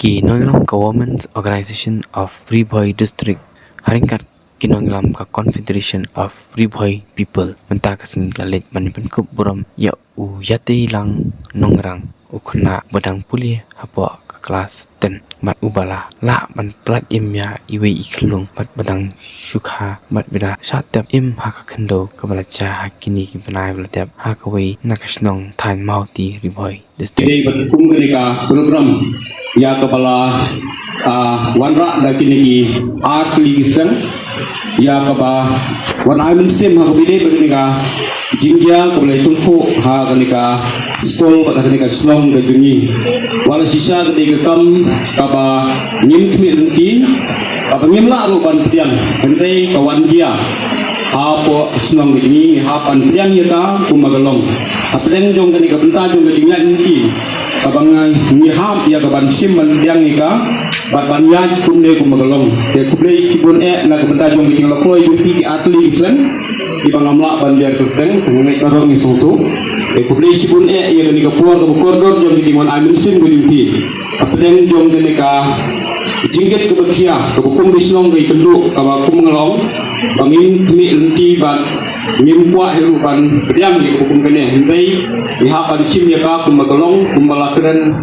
Kinonglam Government Organization of Free Boy District haringkat kinonglam ka Confederation of Free Boy People menta kasing lalit manipan kup buram ya u yate lang nongrang ukna badang puli hapo ka kelas 10 mat ubala la man plat imya iwe iklung mat badang syukha mat bida syatap im haka kendo kabala cha hakini ki banai blatap hakawe nakasnong than mauti riboy district Ini berhukum ketika program ya kepala wanra dan kini art ligisan ya kepala warna muslim ha kebide ketika jinja kepala tungku ha ketika skol pada ketika slong ke jungi wala sisa ketika kam kapa nyim kmi renti kapa nyim la rupan pian kentai kawan dia apa senang begini hapan pian kita kumagalong apaleng jong ketika benta jong ketika nanti kabang ngiham ya kaban sim man pian nika ban ya kumne kumagalong de kuble kibun na benta jong ketika lokoi di atli islan di bangamla ban biar tuteng ngai karong isutu de kuble kibun ya ketika puar ke koridor jong ketika man amin sim guliti apaleng jong ketika jingget ke bekia ke bukum dislong ke penduk kama kum ngelong bangin kemi lenti ban nyimpua heru ban beriang di bukum kene hindai dihapan sim ya ka kum magalong kum malakran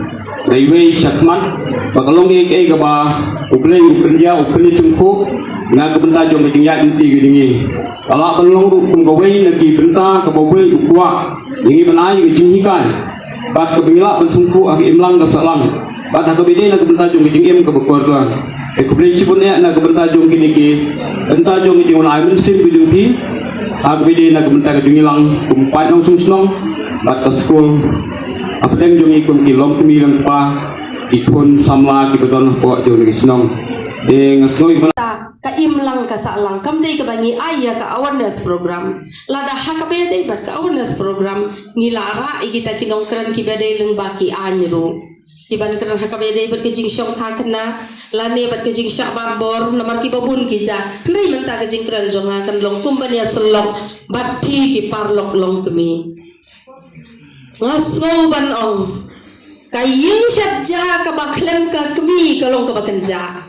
daiwei syakmat bagalong ke ba uklei ukrja uklei tungku na ke benta jong ke tingya inti gedingi ala balong kum gawei nagi benta ke bawei ukwa ingi banai ke jinghikan bat ke bingla pensungku ag imlang ke salang bat hakabide na kebenta jong jing ke berkeluarga ekubli sibunnya na kebenta jong kini ki benta jong jing on aimen sim bidung ti hakabide na kebenta jong ilang kumpat nong sungsnong bat ke skol apeng jong ikum ki long kemi lang pa ikun samla ki bedon ko jong ki snong de ngasoi ka imlang ka salang kamdei ka bangi aya ka awareness program lada hakabide bat ka awareness program ngilara igita kinong kran ki bade leng baki anyru iban kena hakabede berkejing syong thakna lane berkejing syak barbor namar ki babun ki ja ndai menta kejing kran jong kan long tumban ya selok batti ki parlok long kemi ngasgo ban ong kaying syat ja ka baklem ka kemi kalong ka bakenja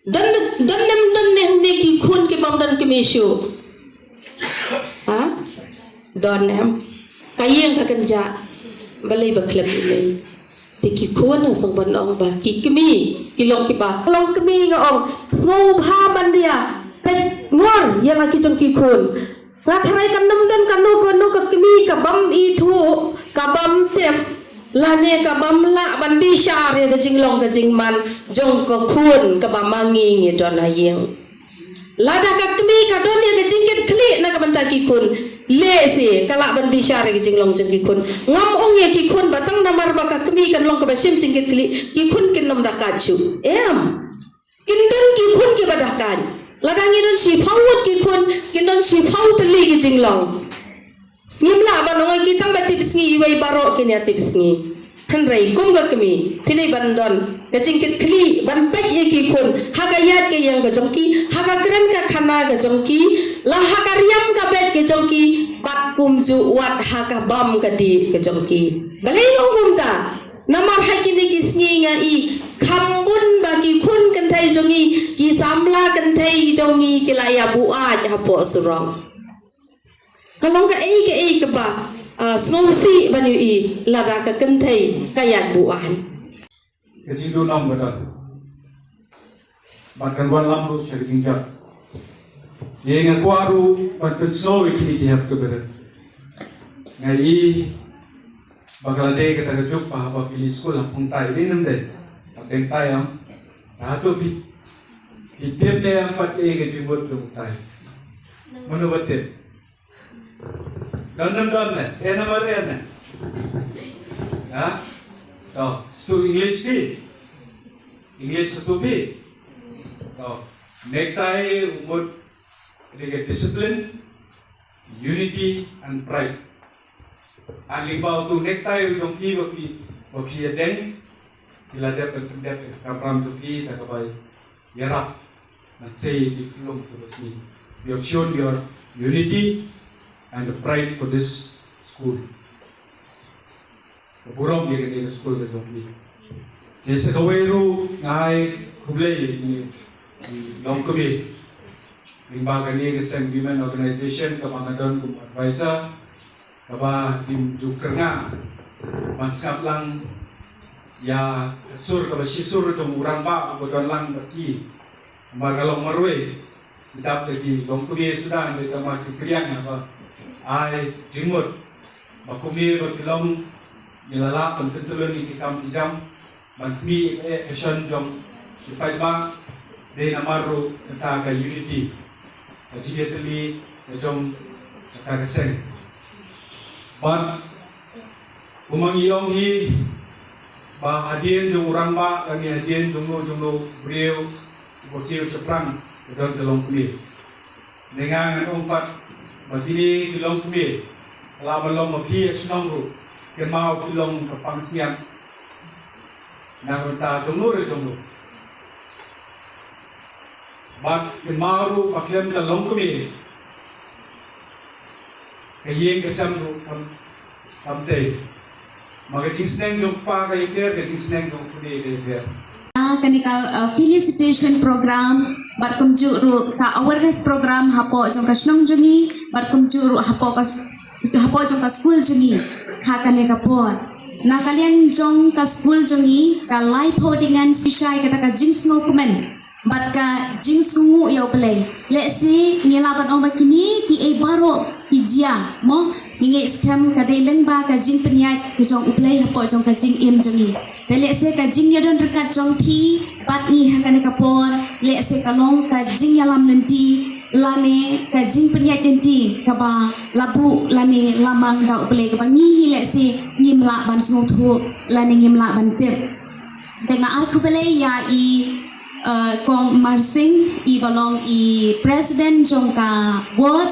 dan nem ne ki khun ki bam dan kemi syu ha don nem kaying ka kenja balai baklem ini tiki kuan song ban ong ba ki kemi kilong ki ba long kemi nga ong snow ha ban dia pet ngor ya la ki jong ki kun ngathrai kan nam dan kan no ka kemi ka bam i thu ka bam tep la ne ka bam la ban bi sha re ka jing long ka jing man jong ko kun ka ba mangi ngi don na yeng lada ka kemi ka don ya ka jingket kli na ka banta ki kun le si kalak ban bisyare ki jinglong jeng ki kun ngam ong ye ki kun batang namar baka kemi kan long ka basim singkit kli ki kun kin nom dakaju em kindan ki kun ki badakan ladang idon si pawut ki kun kindon si pawut li ki jinglong ngimla ban ong ki tang batip sngi iwai baro kin ya tip sngi hanrai kum ga kemi pinai bandon ka jingkit kli ban pek ye ki kun hakayat ke yang ga jongki hakakren ka khana ga jongki la hakariam ka bet ke jongki bat kumju wat hakabam ka di ke jongki balai ngum ta namar hakini ki sngi nga i khambun bagi kun kan thai jongi ki samla kan thai jongi ki la ya bu a ja po surong kalong ka ei ka ba snow si banu i lara ka kan thai ka ya bu an kecil dulu nam benar bahkan walam lu sering jak yang aku aru bahkan snow ini dihap tu benar ngai bakal ada kita kejuk paham pilih sekolah pungtai ini namde pakai tayang ratu tiap dia empat kecil buat pungtai mana betul dan nama dia oh, so English di English itu bi oh, necktie umur ini discipline unity and pride aling bau tu necktie ujung ki baki adeng kila dia kapram tu ki tak kapai yarap and say di film tu resmi you have shown your unity and the pride for this school. Buram dia ke school ke jom ni. Dia sekawairu ngai kublai ni long kami. Limba kani ke St. Women Organization ke Pangadon kum advisor kaba tim jukerna mansap lang ya sur ke basisur jom urang ba bodon lang baki magalong marwe dap lagi long kami sudah kita mati kriang apa ai jimut bakumi bakilong nilala pententulan ni kam jam mantmi action jom supaya ba de namaru ta ka unity Ajiatli jom kakaseng. But umang iyong hi hadian jong urang ba kami hadian jumlo beliau bocil seprang dalam dalam kami. Dengan umpat batini kilong kami. Kalau belum mapi senang ru kemau kilong kepangsian. Nak berta jumlo. But kemaru paklem ka long kami kayeng kasam ru kamte magacisneng jong pa kay der gacisneng jong kuni kay der kanika felicitation program barkum juru ka awareness program hapo jong kasnong jungi barkum juru hapo jong ka school jungi ha kanika po na kalian jong ka school jungi ka live hodingan sisay kata ka jings ngokumen bat ka jings ngu yaw play let's see ngelaban ong bakini ki e baro ki jia mo ngi scam ka deleng ba ka jing penyat ke jong uplay hapo jong ka jing im jongi le let's see ka jing yadon rekat jong pi bat i hakane ka por let's see ka long ka jing yalam nanti lane ka jing penyat nanti ka ba labu lane lamang da uplay ka ba ngi let's see ngimla ban snu thu lane ngimla ban tip dengan aku play ya i kong marsing i balong i president jongka ward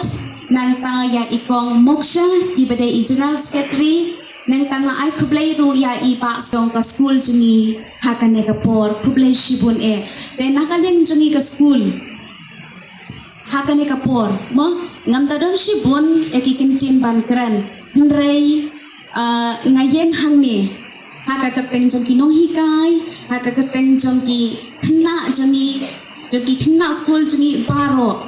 nang tanga ya i kong moksha i bade i general secretary nang tanga ai kublai ru ya i pa jongka school jungi hakane ka por kublai shibun e te nakaleng jungi ka school hakane ka por mo ngam tadon shibun e kikintin ban kran nrei ngayeng hangni haka keteng jong ki nong hikai haka keteng jong ki kena jongi kena school jongi baro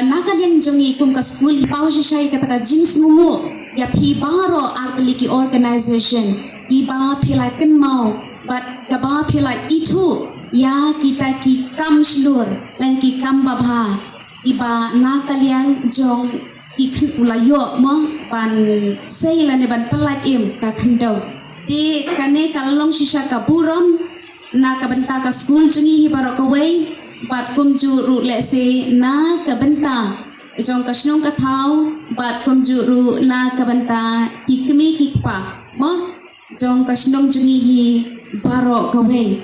naka yang jongi kum ka school pau shai kata ka jings ngumu ya pi baro artli ki organization ki ba philai ken mau but ka ba philai itu ya kita ki kam shlur lan ki kam babha iba naka yang jong ikh ulayo mo ban sei lan ban pelat im ka khandau di kane kalong sisa kaburam na kabenta ka school jungi hibaro kawai bat kum juru lese na kabenta ijong kasnong kathau bat kum juru na kabenta kikmi kikpa mo jong kasnong jungi hi baro kawai